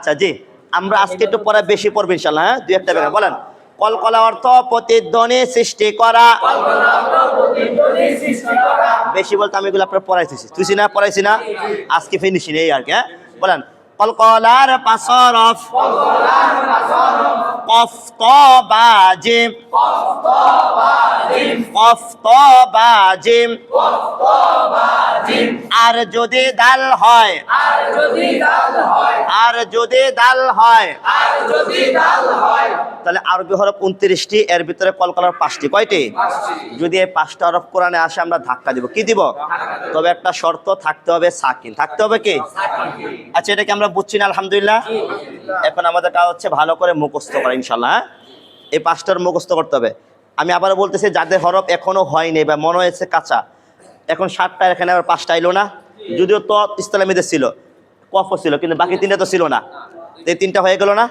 আচ্ছা জি, আমরা আজকে একটু পরে বেশি পড়বো ইনশাআল্লাহ। হ্যাঁ, দুই একটা ব্যাখ্যা বলেন। কলকলা অর্থ প্রতিধ্বনি সৃষ্টি করা। বেশি বলতে আমি এগুলো আপনার পড়াইতেছি, তুই না পড়াইছি না, আজকে ফিনিশিং এই আর কি। হ্যাঁ বলেন, কলকলার পাশরফ কফ ত বা জিম, কফ ত বা জিম, আর যদি দাল হয়, আর যদি দাল হয়, তাহলে আরবি হরফ 29টি, এর ভিতরে কলকলার 5টি। কয়টি? যদি এই 5টা হরফ কোরআনে আসে আমরা ধাক্কা দিব। কি দিব? তবে একটা শর্ত থাকতে হবে, সাকিন থাকতে হবে। কি? আচ্ছা, এটাকে আমরা বুঝছি না আলহামদুলিল্লাহ। এখন আমাদের কাজ হচ্ছে ভালো করে মুখস্থ করা ইনশাআল্লাহ। এই 5টার মুখস্থ করতে হবে। আমি আবার বলতেছি, যাদের হরফ এখনো হয়নি বা মনে হয়েছে কাঁচা, এখন 7টা, এখানে আবার 5টা এলো না। যদিও তো ইসলামীদের ছিল, কফও ছিল, কিন্তু বাকি 3টা তো ছিল না। এই 3টা হয়ে গেল না।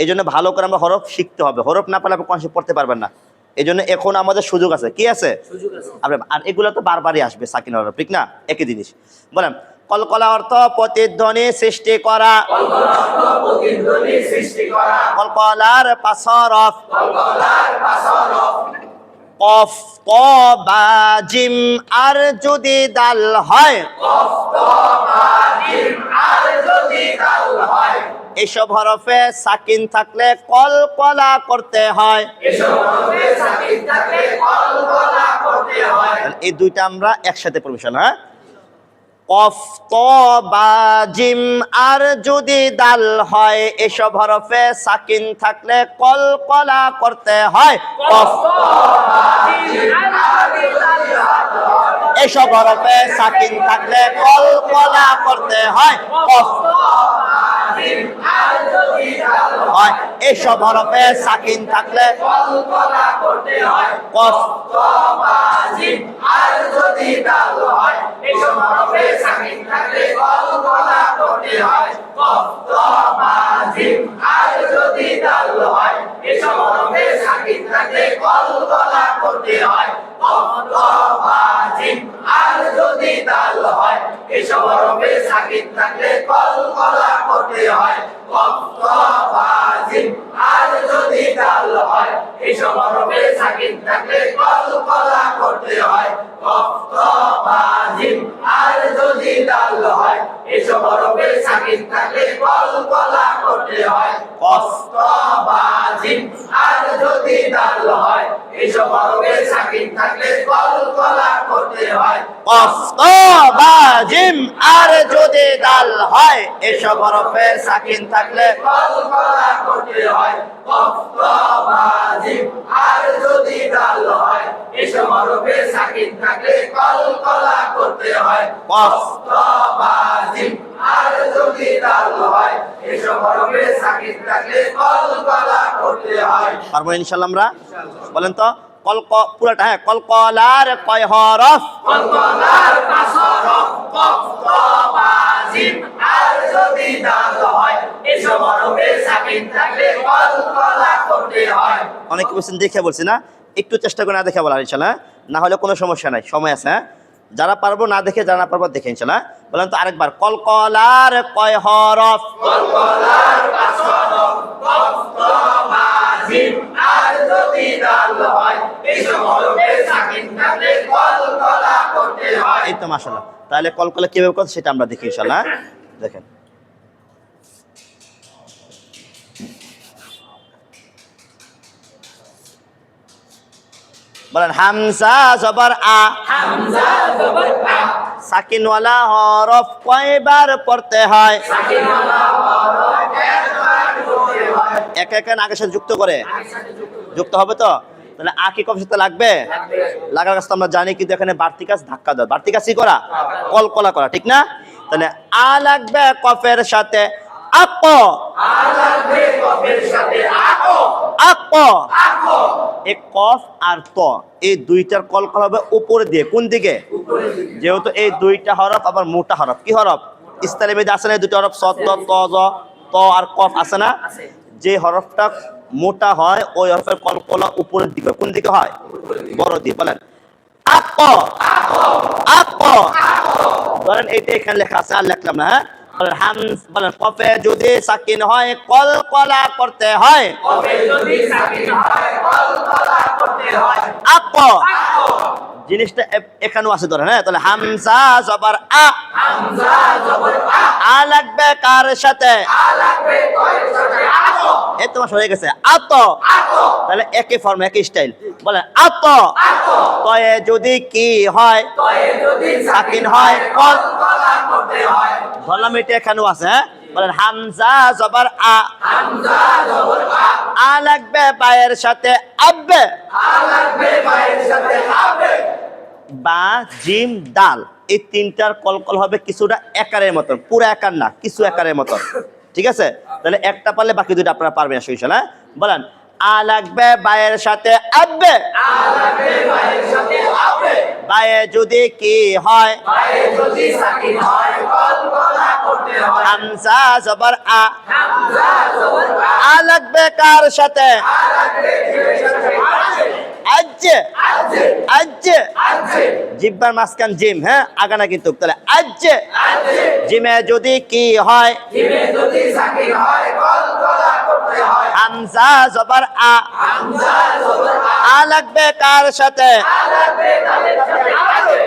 এই জন্য ভালো করে আমরা হরফ শিখতে হবে। হরফ না পারলে আপনি কনসেপ্ট পড়তে পারবেন না। এই জন্য এখন আমাদের সুযোগ আছে। কি আছে? আর এগুলো তো বারবারই আসবে সাকিন হরফ, ঠিক না? একই জিনিস। বলেন, কলকলা অর্থ প্রতিধ্বনি সৃষ্টি করা। কলকলার পাশরফ কফ ত বা জিম, আর যদি দাল হয়। এসব হরফে সাকিন থাকলে কলকলা করতে হয়। এই দুইটা আমরা একসাথে পড়ব। হ্যাঁ, কফ ত বা জিম, আর যদি দাল হয়। এসব হরফে সাকিন থাকলে কলকলা করতে হয়। কফ এসব হরফে সাকিন থাকলে কলকলা করতে হয়। কফ হয়, এসব হরফে সাকিন থাকলে কলকলা করতে হয়। কফ আর যদি দাল হয়। এসব হরফে সাকিন থাকলে কলকলা করতে হয়। কফ বা জিম, আর যদি দাল হয়। এসব হরফে সাকিন থাকলে কলকলা করতে হয়। কফ বা জিম, আর যদি দাল হয়। এসব হরফে সাকিন থাকলে কলকলা করতে হয়। কফ বা জিম, আর যদি দাল হয়। এসব হরফে সাকিন থাকলে কলকলা করতে হয়। কফ বা জিম, আর যদি দাল হয়। এসব হরফে সাকিন থাকলে কলকলা করতে হয়। কফ বা জিম, আর যদি দাল হয়। এসব হরফে সাকিন থাকলে কলকলা করতে হয়। কফ বা জিম, আর যদি দাল হয়। এসব হরফে সাকিন থাকলে কলকলা করতে হয়। কফ বা জিম, আর যদি দাল হয়। এসব হরফে সাকিন থাকলে কলকলা করতে হয়। কফ বা জিম, আর যদি দাল হয়। এসব হরফে সাকিন থাকলে কলকলা করতে হয়। পারবো ইনশাআল্লাহ আমরা? বলেন তো, পুরাটা। হ্যাঁ, কলকলার কয় হরফ? কলকলার 5 হরফ। কফ বা জিম, আর যদি দাল হয়। এসব হরফে সাকিন থাকলে কলকলা করতে হয়। অনেক কোশ্চেন দেখে বলছি না, একটু চেষ্টা করে না দেখে বলার ইনশাআল্লাহ, না হলে কোনো সমস্যা নাই, সময় আছে। হ্যাঁ, যারা পারবো না দেখে, যারা না পারবো দেখে ইনশাআল্লাহ। বলেন তো আরেকবার, কলকলার কয় হরফ? কলকলার 5 হরফ। কফ বা জিম, আর যদি দাল হয়। এসব হরফে সাকিন থাকলে কলকলা করতে হয়। এই তো মাশাআল্লাহ। তাহলে কলকলা কিভাবে করতে সেটা আমরা দেখি ইনশাআল্লাহ। দেখেন, বলেন, হামজা জবর আ, হামজা জবর আ, সাকিন ওয়ালা হরফ কয়বার পড়তে হয়? সাকিন ওয়ালা হরফ কয়বার পড়তে হয়? এক এক আগের সাথে যুক্ত করে, যুক্ত হবে তো। তাহলে আ কি কফের সাথে লাগবে? লাগার কাজ তো আমরা জানি, কিন্তু এখানে বাড়তি কাজ ধাক্কা দেওয়া, বাড়তি কাজ কি করা? কলকলা করা, ঠিক না? তাহলে আ লাগবে কফের সাথে। আক, আ লাগবে কফের সাথে। আক, আক, আক। এই কফ আর ত, এই দুইটার কলকলা হবে উপরে দিয়ে। কোন দিকে? যেহেতু এই দুইটা হরফ আবার মোটা হরফ। কি হরফ? ইসলামীতে আছে না দুইটা হরফ, সদ ত জ, ত আর কফ আছে না? যে হরফটা মোটা হয় ওই হরফের কলকলা উপরের দিকে। কোন দিকে হয়? বড় দিয়ে। বলেন, আক, আক। ধরেন এইটা এখানে লেখা আছে, আর লিখলাম না। হ্যাঁ, বলেন হামজ, বলেন কফে যদি সাকিন হয় কলকলা করতে হয়। কফে যদি সাকিন হয় কলকলা করতে হয়। আক, জিনিসটা এখানেও আছে ধরেন, হ্যাঁ? তাহলে হামজা জবর আ, হামজা জবর আ, আ লাগবে কার সাথে? আ লাগবে কয়ের সাথে আত, এ তোমার হয়ে গেছে আত। আত, তাহলে একই ফর্ম একই স্টাইল, বলেন আত। আত, তয়ে যদি কি হয়? তয়ে যদি সাকিন হয় কলকলা করতে হয়। ধরলাম এটা এখানেও আছে, হ্যাঁ? বলেন হামজা জবর আ, হামজা জবর আ, আ লাগবে বায়ের সাথে আব্বে, আ লাগবে বায়ের সাথে আবে, বা জিম দাল, এই তিনটার কলকল হবে কিছুটা একারের মতন, পুরো একার না, কিছু একারের মতন। ঠিক আছে? তাহলে একটা পারলে বাকি দুটো আপনারা পারবেন ইনশাআল্লাহ। বলেন আ লাগবে বায়ের সাথে আব্বে, আ লাগবে বায়ের সাথে আবে, বায়ে যদি কি হয়? বায়ে যদি সাকিন হয় কলকলা করতে হয়। হামজা জবর আ, হামজা জবর আ, আ লাগবে কার সাথে? আ লাগবে জিমের সাথে আজে, আজ্জে, আজে, আজ্জে, আজে, জিব্বার মাঝখান জিম, হ্যাঁ? আগানা কিন্তু। তাহলে আজ্জে, আজে, জিমে যদি কি হয়? জিমে যদি সাকিন হয় কলকলা করতে হয়। হামজা জবর আ, হামজা জবর আ, আ লাগবে কার সাথে? আ লাগবে দালের সাথে আজে,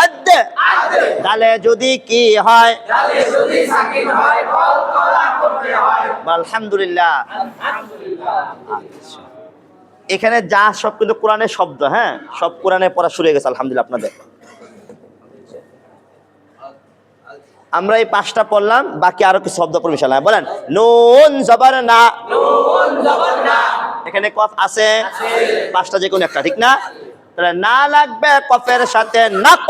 আদ্দে, আজে, দালে যদি কি হয়? দালে যদি সাকিন হয় কলকলা করতে হয়। আলহামদুলিল্লাহ। আলহামদুলিল্লাহ। আচ্ছা, এখানে যা সব কিন্তু কোরআনের শব্দ, হ্যাঁ? সব কোরআনে পড়া শুরু হয়ে গেছে আলহামদুলিল্লাহ আপনাদের। আমরা এই 5টা পড়লাম, বাকি আরো কিছু শব্দ পড়ব ইনশাআল্লাহ। বলেন নুন জবর না, নুন জবর না, এখানে কফ আছে, 5টা যে কোনো একটা, ঠিক না? তাহলে না লাগবে কফের সাথে নাক,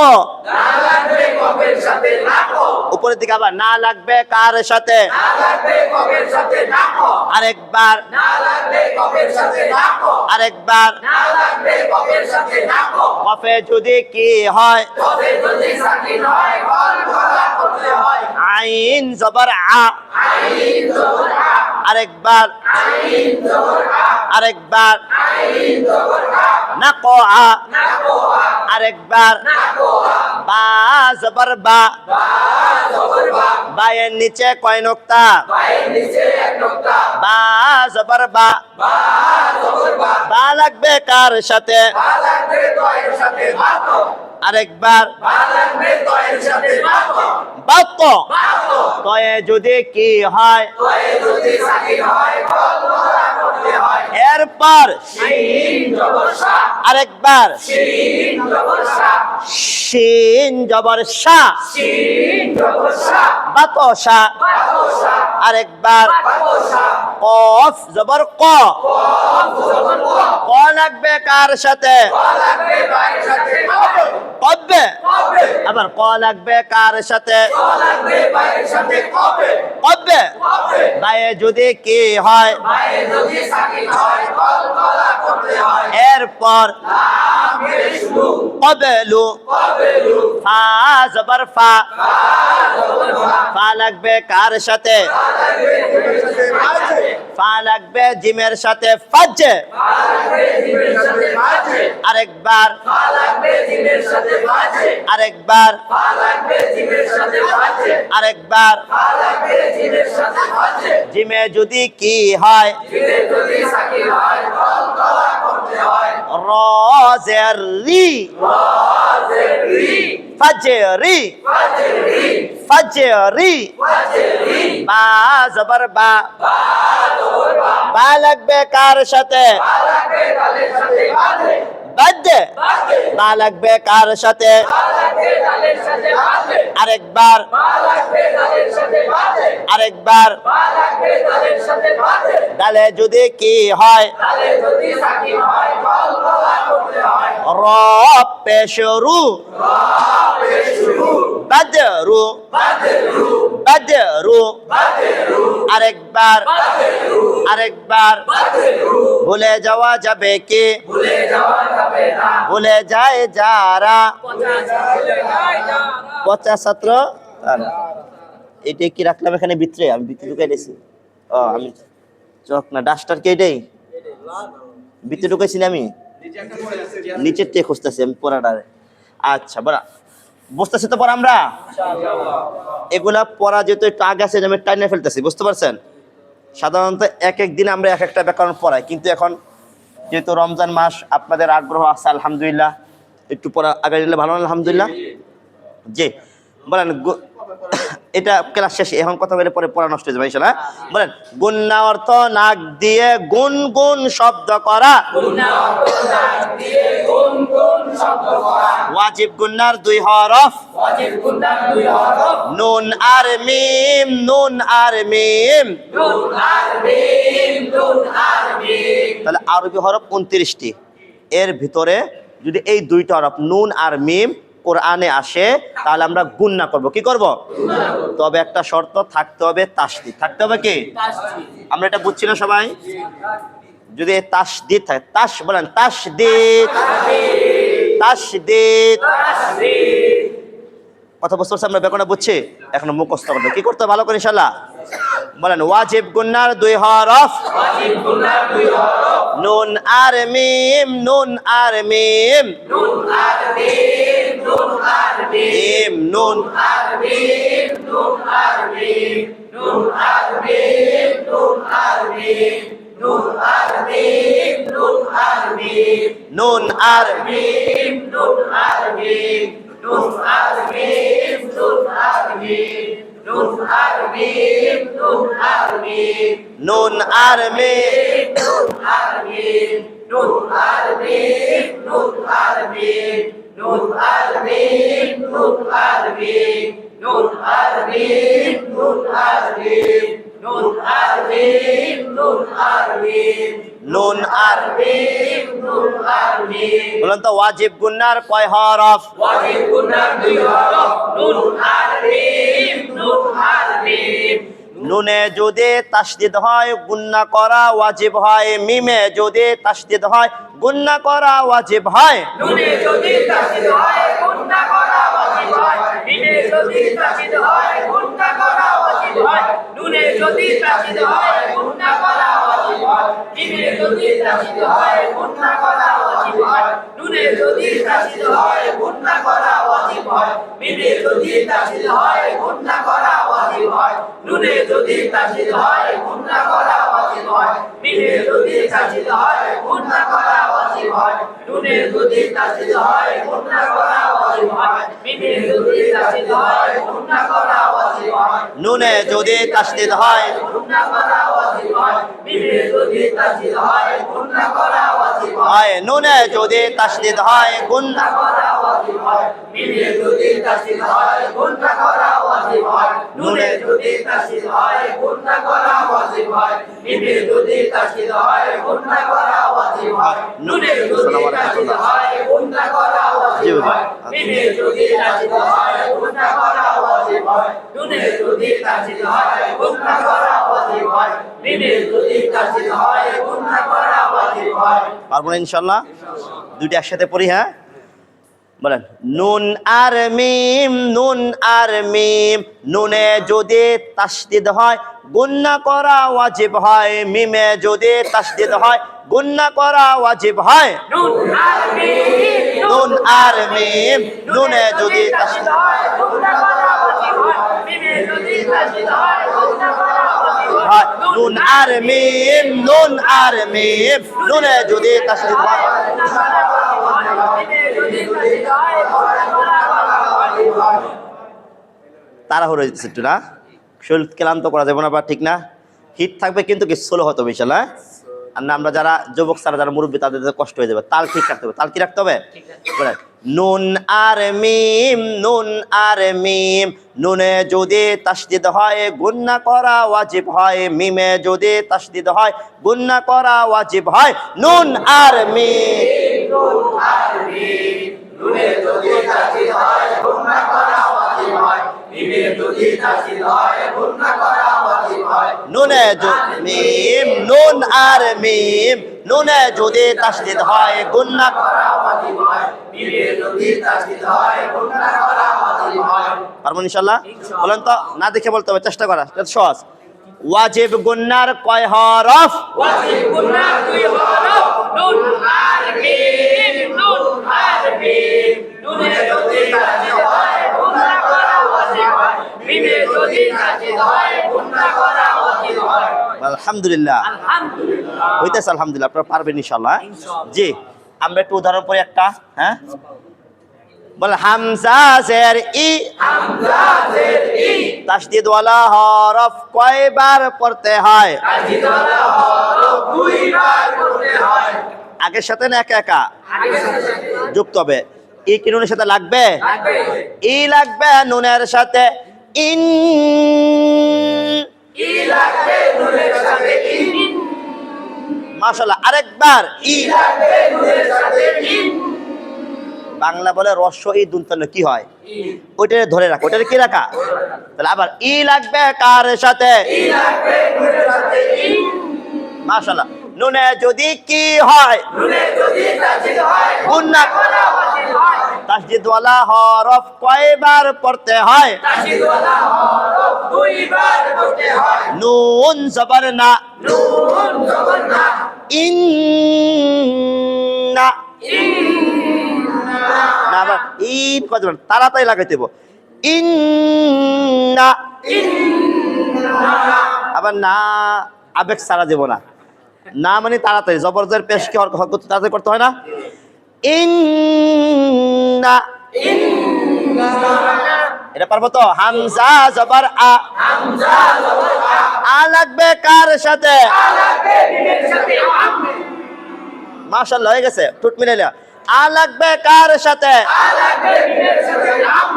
না লাগবে কফের সাথে নাকো, উপরের দিকে আবার না লাগবে কার সাথে? না লাগবে কফের সাথে নাকো, আরেকবার, না লাগবে কফের সাথে নাকো, আরেকবার। না লাগবে কফের সাথে নাকো, কফে যদি কি হয়? কফে যদি সাকিন হয় কলকলা করতে হয়। আইন জবর আ, আইন জবর আ, আরেকবার, আইন জবর আ, আরেকবার। আইন জবর আ, নাকো আ, নাকো আ, আরেকবার। নাকো আ, বা জবর বা, বা জবর বা, বায়ের নিচে কয় নোক্তা? বায়ের নিচে এক নোক্তা, বা জবর বা, বা জবর বা, বা লাগবে কার সাথে? বা লাগবে তয়ের সাথে বাতো, আরেকবার। বা লাগবে তয়ের সাথে বাতো, বাক্য, বাতো, তয়ে যদি কি হয়? তয়ে যদি সাকিন হয় কলকলা করতে হয়। এরপর শিন জবর সা, আরেকবার। শিন জবর সা, শিন জবর সা, শিন জবর সা, বাতসা, বাতো সা, আরেকবার। বাতো সা, কফ জবর ক, কফ জবর ক, ক লাগবে কার সাথে? ক লাগবে বায়ের সাথে কবে, কব্বে, কবে, আবার ক লাগবে কার সাথে? ক লাগবে বায়ের সাথে কবে, কব্বে, কবে, বায়ে যদি কি হয়? বায়ে যদি সাকিন হয় কলকলা করতে হয়। এরপর লাম পেশ লু, কবেলু, কবেলু, ফা জবর ফা, বা জবর বা, ফা লাগবে কার সাথে? বা লাগবে জিমের সাথে বাজে, ফা লাগবে জিমের সাথে ফাজ্জে, বা লাগবে জিমের সাথে বাজে, আরেকবার, বা লাগবে জিমের সাথে বাজে, আরেকবার, বা লাগবে জিমের সাথে বাজে, আরেকবার। বা লাগবে জিমের সাথে বাজে। জিমে যদি কি হয়? জিমে যদি সাকিন হয় কলকলা করতে হয়। রজের রি, ওয়াজে রি, ফাজে রি, ওয়াজে রি, ফাজে রি। ওয়াজে রি, বা জবর বা, বা জবর বা, বা লাগবে কার সাথে? বা লাগবে দালের সাথে বাজে, বাজে, বাজে, বা লাগবে কার সাথে? বা লাগবে দালের সাথে বাজে, আরেকবার, বা লাগবে দালের সাথে বাজে, আরেকবার। বা লাগবে দালের সাথে বাজে। তাহলে যদি কি হয়? তাহলে যদি সাকিন হয় কলকলা করতে হয়। র পেশরু, রে শুরু, বাদরু, বাজে রু, বাদরু। বাজে রু, আরেকবার, বাজে রু, আরেকবার। বাজে রু, ভুলে যাওয়া যাবে কি? ভুলে যাওয়া যাবে না। ভুলে যায় যারা, পচা ছাত্র। এটাই কি রাখলাম এখানে ভিতরে? আমি ভিতরে ঢুকাই দিয়েছি। ও আমি চক না, ডাস্টার কি এটাই ভিতরে ঢুকাইছি না আমি? নিচের থেকে খুঁজতেছি আমি পড়াটা। আচ্ছা বলা, বুঝতেছি তো পড়া আমরা? এগুলা পড়া যেহেতু একটু আগে আছে আমি টাইনে ফেলতেছি, বুঝতে পারছেন? সাধারণত এক এক দিন আমরা এক একটা ব্যাকরণ পড়াই, কিন্তু এখন যেহেতু রমজান মাস আপনাদের আগ্রহ আছে আলহামদুলিল্লাহ, একটু পড়া আগে নিলে ভালো, আলহামদুলিল্লাহ। জি বলেন, এটা ক্লাস শেষে, এখন কথা বলে পরে পড়া নষ্ট হয়ে যাবে ইনশাআল্লাহ। বলেন, গুন্না অর্থ নাক দিয়ে গুন গুন শব্দ করা। ওয়াজিব গুন্নার 2 হরফ, নুন আর মিম, নুন আর মিম। তাহলে আরবি হরফ 29টি, এর ভিতরে যদি এই 2টা হরফ নুন আর মিম কোরআনে আসে তাহলে আমরা গুন্না করব। কি করব? তবে একটা শর্ত থাকতে হবে, তাসদিদ থাকতে হবে। কি? আমরা এটা বুঝছি না সবাই? যদি তাসদিদ থাকে, তাস বলেন, তাসদিদ, তাসদিদ। কথা বুঝতে পারছি? আমরা ব্যাকরণ বুঝছি, এখন মুখস্থ করবো। কি করতে হবে ভালো করে ইনশাআল্লাহ? বলেন, ওয়াজিব গুন্নার 2 হরফ, নুন আর মিম, নুন আর মিম, মিম নুন, নুন আর মিম, নুন আর মিম, নুন আর বলেন তো ওয়াজিব গুন্নার কয় হরফ? নুনে যদি তাসদিদ হয় গুন্না করা ওয়াজিব হয়, মিমে যদি তাসদিদ হয় গুন্না করা ওয়াজিব হয়। নুনে যদি তাসদিদ হয় গুন্না করা ওয়াজিব হয়, মিমে যদি তাসদিদ হয় গুন্না করা ওয়াজিব হয়। নুনে যদি তাসদিদ হয় গুন্না করা ওয়াজিব হয়, মিমে যদি তাসদিদ হয় গুন্না করা ওয়াজিব হয়। নুনে যদি তাসদিদ হয় গুন্না করা ওয়াজিব হয়, মিমে যদি তাসদিদ হয় গুন্না করা ওয়াজিব হয়। নুনে যদি তাসদিদ হয় গুন্না করা ওয়াজিব হয়, মিমে যদি তাসদিদ হয় গুন্না করা ওয়াজিব হয়। নুনে যদি তাসদিদ হয় গুন্না করা ওয়াজিব হয়, মিমে যদি তাসদিদ হয় গুন্না করা ওয়াজিব হয়। নুনে যদি তাসদিদ হয় গুন্না করা ওয়াজিব হয়, মিমে যদি তাসদিদ হয় গুন্না করা ওয়াজিব হয়। হয়, নুনে যদি তাসদিদ হয় গুন্না করা ওয়াজিব হয়, মিমে যদি তাসদিদ হয় গুন্না করা ওয়াজিব হয়। নুনে যদি তাসদিদ হয় গুন্না করা ওয়াজিব হয়, মিমে যদি তাসদিদ হয় গুন্না করা ওয়াজিব হয়। নুনে যদি তাসদিদ হয় গুন্না করা ওয়াজিব হয়, মিমে যদি তাসদিদ হয় গুন্না করা ওয়াজিব হয়। নুনে যদি তাসদিদ হয় গুন্না করা ওয়াজিব হয়, মিমে যদি তাসদিদ হয় গুন্না করা ওয়াজিব হয়। পারবো না ইনশাআল্লাহ? দুইটা একসাথে পড়ি, হ্যাঁ বলেন, নুন আর মিম, নুন আর মিম। নুনে যদি তাসদিদ হয় গুন্না করা ওয়াজিব হয়, মিমে যদি তাসদিদ হয় গুন্না করা ওয়াজিব হয়। নুন আর মিম, নুন আর মিম, নুনে যদি তাসদিদ হয় গুন্না করা ওয়াজিব হয়, মিমে যদি তাসদিদ হয় গুন্না করা ওয়াজিব হয়। হয়, নুন আর মিম, নুন আর মিম। নুনে যদি তাসদিদ হয় তাড়াহুড়ো হয়ে যেতেছে একটু, না শরীর ক্লান্ত করা যাবে না, বা ঠিক না, হিট থাকবে কিন্তু কি স্লো হতে হবে ইনশাআল্লাহ। আর না আমরা যারা যুবক ছাড়া যারা মুরব্বী তাদের কষ্ট হয়ে যাবে। তাল ঠিক রাখতে হবে। তাল কি রাখতে হবে? বলেন, নুন আর মিম, নুন আর মিম। নুনে যদি তাসদিদ হয় গুন্না করা ওয়াজিব হয়, মিমে যদি তাসদিদ হয় গুন্না করা ওয়াজিব হয়। নুন আর মিম, নুন আর মিম। নুনে যদি তাসদিদ হয় গুন্না করা ওয়াজিব হয়, মিমে যদি তাসদিদ হয় গুন্না করা ওয়াজিব হয়। নুনে মিম, নুন আর মিম। নুনে যদি তাসদিদ হয় গুন্না করা ওয়াজিব হয়, মিমে যদি তাসদিদ হয় গুন্না করা ওয়াজিব হয়। পারবেন ইনশাআল্লাহ? বলেন তো, না দেখে বলতে হবে, চেষ্টা করা, এটা সহজ। ওয়াজিব গুন্নার কয় হরফ? ওয়াজিব গুন্নার 2 হরফ, নুন আর মিম, নুন আর মিম। নুনে যদি তাসদিদ হয় যদি তাজিদ হয় গুণা করা ওয়াজিব হয় আলহামদুলিল্লাহ আলহামদুলিল্লাহ হইতেছে আলহামদুলিল্লাহ আপনারা পারবেন ইনশাআল্লাহ জি আমরা একটু উদাহরণ পড়ি একটা হ্যাঁ বল হামজা জের ই হামজা জের ই তাসদীদ ওয়ালা হরফ কয়বার পড়তে হয় তাজিদ ওয়ালা হরফ দুইবার পড়তে হয় আগের সাথে না একা একা আগে সাথে যুক্ত হবে ই কি নুনের সাথে লাগবে লাগবে ই লাগবে নুনের সাথে ইন ই লাগবে নুনের সাথে ইন মাশাআল্লাহ আরেকবার ই লাগবে নুনের সাথে ইন বাংলা বলে রস্য ই দুন্তন্য কি হয় ইন ওইটা ধরে রাখো ওইটা কি রাখা তাহলে আবার ই লাগবে কার সাথে ই লাগবে নুনের সাথে ইন মাশাআল্লাহ নুনে যদি কি হয় নুনে যদি তাজিদ হয় গুণা করা ওয়াজিব হয় তাসদীদ ওয়ালা হরফ কয়বার পড়তে হয় তাজিদ ওয়ালা হরফ দুইবার পড়তে হয় নুন জবর না নুন জবর না ইন না ইন্না না আবার ইন কত তাড়াতাড়ি লাগাইতে হবে ইন না আবার না আবেগ সারা দেব না না মানে তাড়াতাড়ি জবরজের পেশ কি তাড়াতাড়ি করতে হয় না ইন না এটা পারবো তো হামজা জবর আ হামজা জবর আ লাগবে কার সাথে লাগবে মিমের সাথে আম মাশাআল্লাহ হয়ে গেছে টুট মিলাইলা আ লাগবে কার সাথে লাগবে মিমের সাথে আম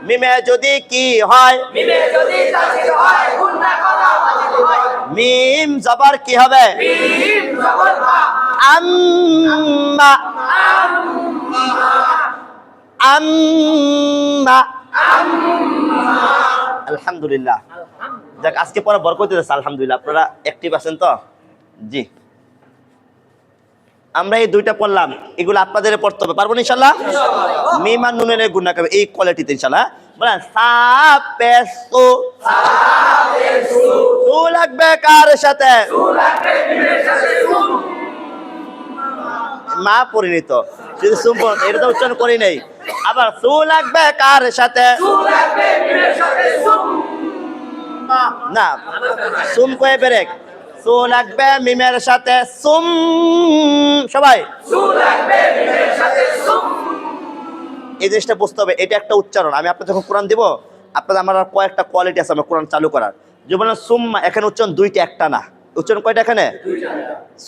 মিমে যদি কি হয় মিমে যদি তাজিদ হয় গুণা করা ওয়াজিব হয় মিম জবর কি হবে মিম জবর মা আম্মা আম্মা আলহামদুলিল্লাহ যাক আজকে পরে বরকত দিতেছে আলহামদুলিল্লাহ আপনারা অ্যাক্টিভ আছেন তো জি আমরা এই দুইটা পড়লাম এগুলো আপনাদের পড়তে হবে পারবো না ইনশাআল্লাহ মিম আর নুনের গুণা করবে এই কোয়ালিটিতে ইনশাআল্লাহ বলেন সাপেসু সু লাগবে কার সাথে লাগবে মিমের সাথে সুন মা পরিণত যদি সুম এটা তো উচ্চারণ করি নাই আবার সু লাগবে কার সাথে লাগবে মিমের সাথে সুন না সুম কয়ে বেরেক সু লাগবে মিমের সাথে সুম সবাই লাগবে মিমের সাথে সুন এই জিনিসটা বুঝতে হবে এটা একটা উচ্চারণ আমি আপনার যখন কোরআন দিব আপনাদের আমার আর কয়েকটা কোয়ালিটি আছে আমার কোরআন চালু করার যে বলেন সুম্মা এখানে উচ্চারণ দুইটা একটা না উচ্চারণ কয়টা এখানে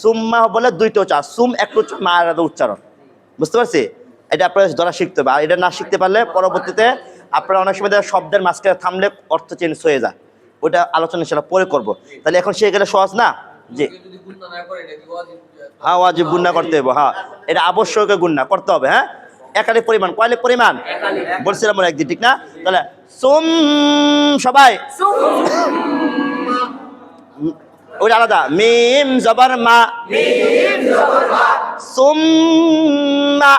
সুম্মা বলে দুইটা উচ্চারণ সুম একটা উচ্চারণ মা আলাদা উচ্চারণ বুঝতে পারছি এটা আপনারা ধরা শিখতে হবে আর এটা না শিখতে পারলে পরবর্তীতে আপনারা অনেক সময় শব্দের মাঝখানে থামলে অর্থ চেঞ্জ হয়ে যায় ওটা আলোচনা সেটা পরে করবো তাহলে এখন সে গেলে সহজ না জি হ্যাঁ ওয়াজিব গুণনা করতে হবে হ্যাঁ এটা আবশ্যক গুণনা করতে হবে হ্যাঁ একাধিক পরিমাণ কয়লে পরিমাণ বলছিলাম আমরা একদিন ঠিক না তাহলে সুম সবাই ওটা আলাদা মিম জবর মা মিম জবর মা সুম্মা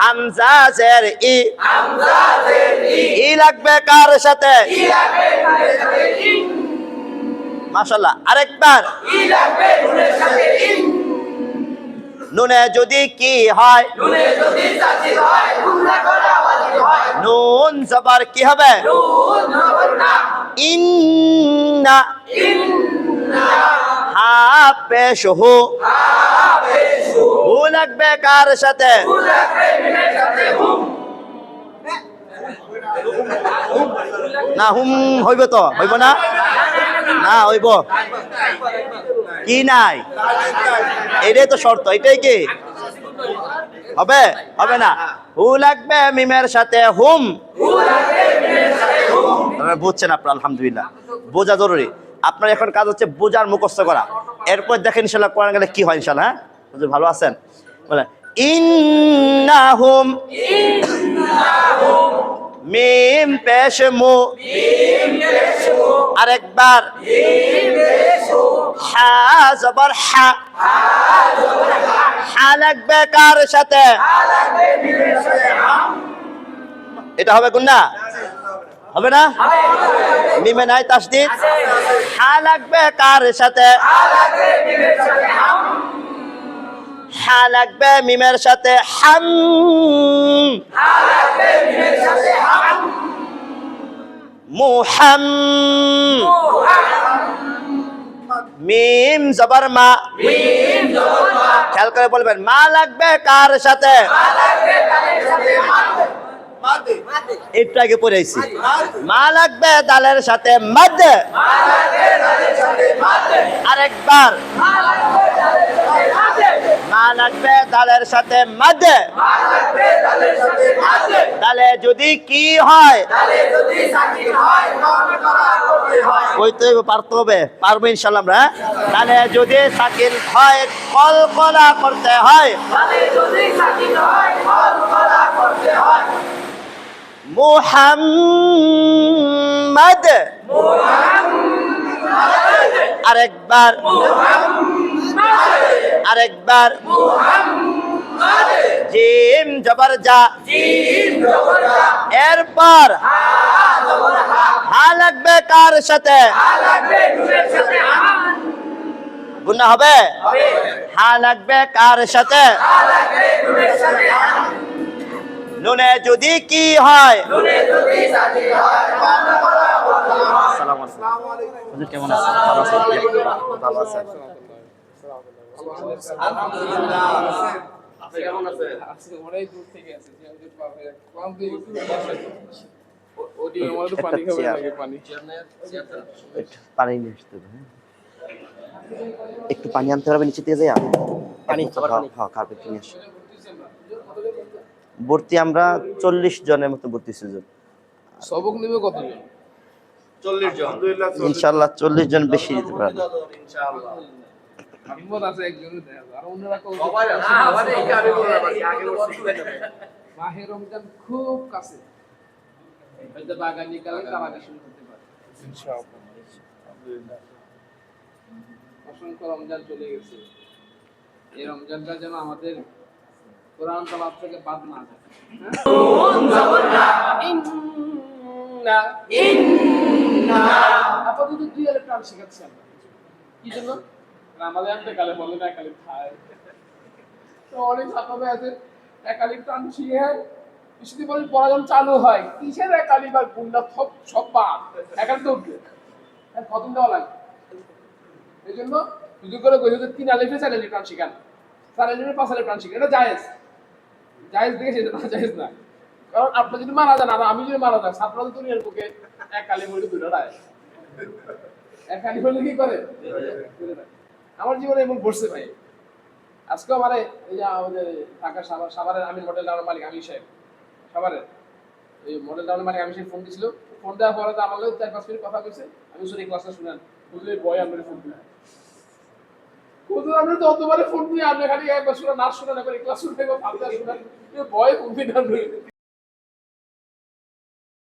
হামজা জের ই হামজা জের ই ই লাগবে কার সাথে ই লাগবে মিমের সাথে ইন মাশাআল্লাহ আরেকবার ই লাগবে নুনের সাথে ইন নুনে যদি কি হয় নুনে যদি তাজিদ হয় গুণা করা ওয়াজিব হয় নুন জবর কি হবে নুন জবর না ইন্না ইন্না হা পেশ হু হাফেজু হু লাগবে কার সাথে লাগবে মিমের সাথে হুম না হুম হইব তো হইব না না হইব কি নাই এটাই তো শর্ত এটাই কি হবে হবে না হু লাগবে মিমের সাথে হুম বুঝছেন আপনার আলহামদুলিল্লাহ বোঝা জরুরি আপনার এখন কাজ হচ্ছে বোঝার মুখস্থ করা এরপর দেখেন ইনশাল্লাহ কোরআন গেলে কি হয় ইনশাল্লাহ হ্যাঁ ভালো আছেন বলে ইন্নাহুম মিম পেশ মু আরেকবার হা জবর হা হা লাগবে কার সাথে এটা হবে গুন্না হবে না মিমে নাই তাসদীদ হা লাগবে কার সাথে হা লাগবে মিমের সাথে হাম মুহাম মিম জবর মা মিম জবর মা খেয়াল করে বলবেন মা লাগবে কার সাথে মা লাগবে দালের সাথে মাদ একটু আগে পড়ে আইছি মা লাগবে দালের সাথে মাদ মা লাগবে দালের সাথে মাদ আরেকবার মা লাগবে দালের সাথে মাদ মা লাগবে দালের সাথে মাদ মা লাগবে দালের সাথে মাদ দালে যদি কি হয় দালে যদি সাকিন হয় কর্ম করা করতে হয় ওই তো পারতে হবে পারবো ইনশাল্লাহ আমরা দালে যদি সাকিন হয় কলকলা করতে হয় দালে যদি সাকিন হয় কর্ম করা করতে হয় মুহাম্মদ মুহাম্মদ আরেকবার আরেকবার মুহাম্মদ জিম জবর যা জিম জবর জা এরপর হা জবর হা হা লাগবে কার সাথে হা লাগবে নুনের সাথে আমান গুণা হবে হবে হা লাগবে কার সাথে হা লাগবে নুনের সাথে আমান নুনে যদি কি হয় নুনে যদি সাকিন হয় কর্ম করা করতে হয় আসসালামু আলাইকুম হুজুর কেমন আছেন ভালো আছেন ভালো আছেন আলহামদুলিল্লাহ আপনি কেমন আছেন আজকে অনেক দূর থেকে আছে যে আমাদের পাবে ক্লান্ত হয়ে গেছে ওদি আমাদের পানি খাবে লাগে পানি একটু পানি নিয়ে আসতে হবে, হ্যাঁ? একটু পানি আনতে হবে নিচে দিয়ে যাই পানি হ্যাঁ কার্পেট নিয়ে আসি ভর্তি আমরা 40 জনের মতো ভর্তি ছিল সবক নেবে কত জন 40 জন ইনশাআল্লাহ 40 জন বেশি দিতে পারবে ইনশাআল্লাহ হিম্মত আছে একজনের দেয়া আর অন্যরা কত সবাই আছে আমাদের এই আগে বলে রাখি আগে বলছি মাহে রমজান খুব কাছে হয়তো বাগানি কালে তার আগে শুরু করতে পারে ইনশাআল্লাহ আলহামদুলিল্লাহ অসংখ্য রমজান চলে গেছে এই রমজানটা যেন আমাদের কোরআন তালাত থেকে বাদ না যায় আপাতত দুই প্রাণ শেখাচ্ছি আমরা কি জন্য রামাদানটা কালে বলে না কালে খায় তো অনেক ছাত্ররা আছে একালি প্রাণ শিখে যদি বলে পড়াশোনা চালু হয় কিসের একালি বা গুন্ডা সব বাদ একালি তো উঠবে খতম দেওয়া লাগে এই জন্য সুযোগ করে কই যে 3 আলিফে 4 আলিফ প্রাণ শিখান 4 আলিফে 5 আলিফ প্রাণ শিখান এটা জায়েজ জায়েজ দেখে সেটা না জায়েজ না কারণ আপনি যদি মারা যান আর আমি যদি মারা যাই ছাত্ররা তো দুনিয়ার বুকে এক কালি বলে দুটো রায় এক কালি বলে কি করে আমার জীবনে এমন বসছে ভাই আজকে আমার এই যে আমাদের ঢাকা সাভারের আমির মডেল টাউনের মালিক আমির সাহেব সাভারের এই মডেল টাউনের মালিক আমির সাহেব ফোন দিয়েছিল ফোন দেওয়ার পরে তো আমার লোক 4-5 মিনিট কথা কইছে আমি শুনে ক্লাসটা শুনেন বুঝলে বয় আমরা ফোন দিলাম কোথাও আমরা তো অতবারে ফোন দিয়ে আমরা খালি একবার শুনে নাচ শুনে না করে ক্লাস শুনে ফালতু শুনে বয় ফোন দিলাম